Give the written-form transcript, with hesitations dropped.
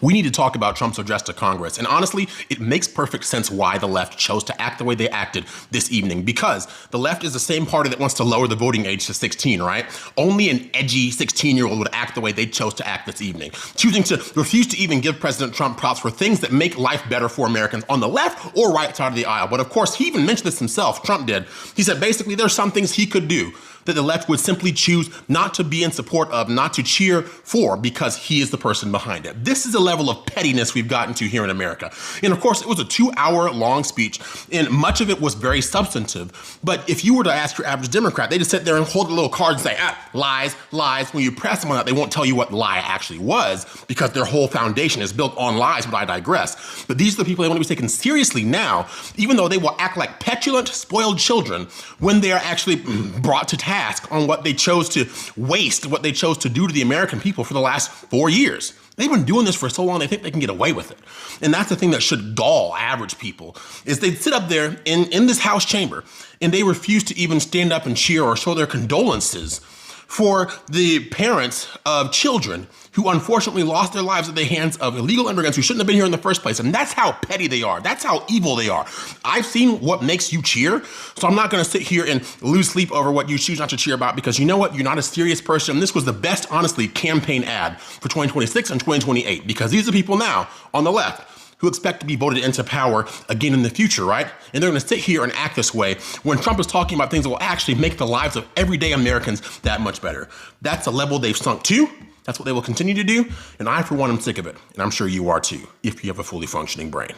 we need to talk about Trump's address to Congress. And honestly, it makes perfect sense why the left chose to act the way they acted this evening, because the left is the same party that wants to lower the voting age to 16, right? Only an edgy 16-year-old would act the way they chose to act this evening, choosing to refuse to even give President Trump props for things that make life better for Americans on the left or right side of the aisle. But of course, he even mentioned this himself, Trump did. He said basically there's some things he could do that the left would simply choose not to be in support of, not to cheer for, because he is the person behind it. This is a level of pettiness we've gotten to here in America. And of course, it was a 2-hour-long speech, and much of it was very substantive. But if you were to ask your average Democrat, they just sit there and hold a little card and say, lies, lies. When you press them on that, they won't tell you what lie actually was, because their whole foundation is built on lies, but I digress. But these are the people they want to be taken seriously now, even though they will act like petulant, spoiled children when they are actually brought to task on what they chose to waste, what they chose to do to the American people for the last 4 years. They've been doing this for so long, they think they can get away with it. And that's the thing that should gall average people, is they sit up there in this House chamber and they refuse to even stand up and cheer or show their condolences for the parents of children who unfortunately lost their lives at the hands of illegal immigrants who shouldn't have been here in the first place. And that's how petty they are. That's how evil they are. I've seen what makes you cheer, so I'm not going to sit here and lose sleep over what you choose not to cheer about, because you know what? You're not a serious person. This was the best, honestly, campaign ad for 2026 and 2028, because these are people now on the left who expect to be voted into power again in the future, right? And they're going to sit here and act this way when Trump is talking about things that will actually make the lives of everyday Americans that much better. That's a level they've sunk to. That's what they will continue to do. And I, for one, am sick of it. And I'm sure you are too, if you have a fully functioning brain.